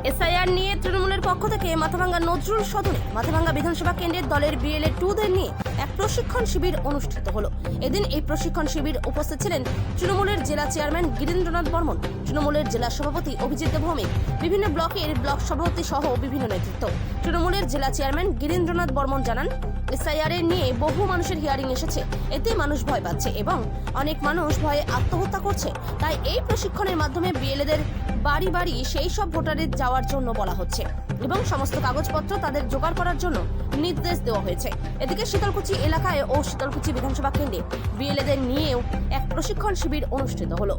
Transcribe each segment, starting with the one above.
SIR নিয়ে তৃণমূলের পক্ষ থেকে মাথাভাঙ্গা নজরুল সদনে মাথাভাঙ্গা বিধানসভা কেন্দ্রের দলের বিএলএ 2দের নিয়ে এক প্রশিক্ষণ শিবির অনুষ্ঠিত হলো। এদিন এই প্রশিক্ষণ শিবির উপস্থিত ছিলেন তৃণমূলের জেলা চেয়ারম্যান গিরীন্দ্রনাথ বর্মন, তৃণমূলের জেলা সভাপতি অভিজিৎ ভৌমিক, বিভিন্ন ব্লকের ব্লক সভাপতি সহ বিভিন্ন নেতৃত্ব। তৃণমূলের জেলা চেয়ারম্যান গিরীন্দ্রনাথ বর্মন জানান, এসআইআর নিয়ে বহু মানুষের হিয়ারিং এসেছে, এতে মানুষ ভয় পাচ্ছে এবং অনেক মানুষ ভয়ে আত্মহত্যা করছে। তাই এই প্রশিক্ষণের মাধ্যমে বিএলএদের বাড়ি বাড়ি সেই সব ভোটারের যাওয়ার জন্য বলা হচ্ছে এবং সমস্ত কাগজপত্র তাদের জোগাড় করার জন্য নির্দেশ দেওয়া হয়েছে। এদিকে শীতলকুচি এলাকায় ও শীতলকুচি বিধানসভা কেন্দ্রে বিএলএদের নিয়েও এক প্রশিক্ষণ শিবির অনুষ্ঠিত হলো।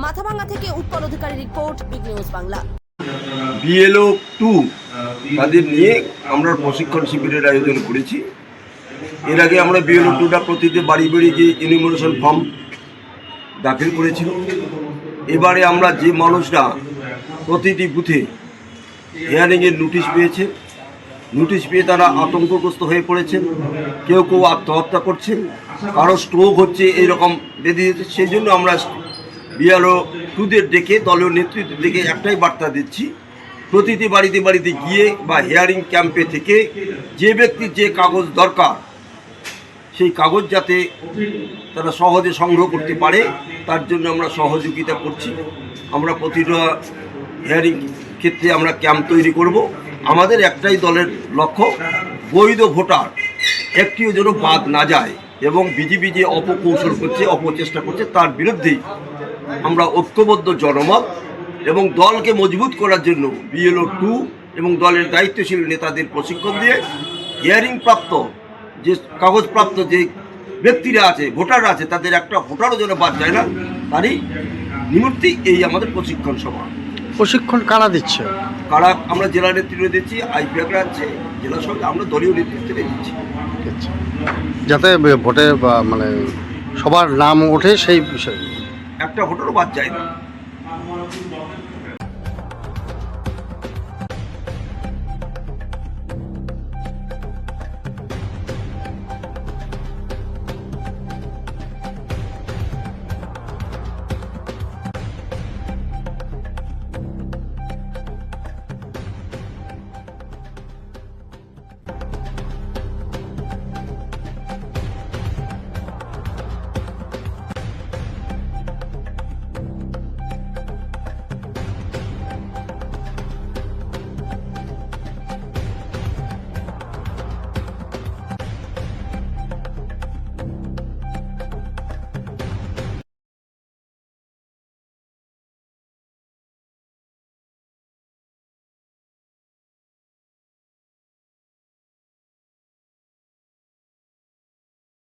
মাথাভাঙ্গা থেকে Utpal Adhikari report, big news Bangla. BLO 2 তাদের নিয়ে আমরা প্রশিক্ষণ শিবিরের আয়োজন করেছি। এর আগে আমরা বিএলও 2টা প্রতিটি বাড়ি বাড়ি যে ইনিমিনেশন ফর্ম দাখিল করেছিল। এবারে আমরা যে মানুষরা প্রতিটি বুথে হিয়ারিংয়ের নোটিশ পেয়েছে, নোটিশ পেয়ে তারা আতঙ্কগ্রস্ত হয়ে পড়েছেন, কেউ কেউ আত্মহত্যা করছেন, কারো স্ট্রোক হচ্ছে, এইরকম বেঁধে দিচ্ছে। সেই জন্য আমরা বিএলও 2দের ডেকে দলীয় নেতৃত্ব ডেকে একটাই বার্তা দিচ্ছি, প্রতিটি বাড়িতে বাড়িতে গিয়ে বা হিয়ারিং ক্যাম্পে থেকে যে ব্যক্তির যে কাগজ দরকার সেই কাগজ যাতে তারা সহজে সংগ্রহ করতে পারে তার জন্য আমরা সহযোগিতা করছি। আমরা প্রতিটা হিয়ারিং ক্ষেত্রে আমরা ক্যাম্প তৈরি করব। আমাদের একটাই দলের লক্ষ্য, বৈধ ভোটার একটিও যেন বাদ না যায় এবং বিজেপি যে অপকৌশল করছে, অপচেষ্টা করছে, তার বিরুদ্ধেই আমরা ঐক্যবদ্ধ জনমত এবং দলকে মজবুত করার জন্য বিএলও 2 এবং দলের দায়িত্বশীল নেতাদের প্রশিক্ষণ দিয়ে হিয়ারিং প্রাপ্ত যে কাগজপ্রাপ্ত যে ব্যক্তিরা আছে, ভোটাররা আছে, তাদের একটা ভোটারও যেন বাদ যায় না, তারই নিমিত্তে এই আমাদের প্রশিক্ষণ সভা। প্রশিক্ষণ কারা দিচ্ছে? কারা আমরা জেলা নেতৃত্বে দিচ্ছি, আইপিএকরা আছে, জেলা সঙ্গে আমরা দলীয় নেতৃত্বে দিচ্ছি, যাতে ভোটে মানে সবার নাম ওঠে সেই বিষয়ে একটা ভোটারও বাদ যায় না।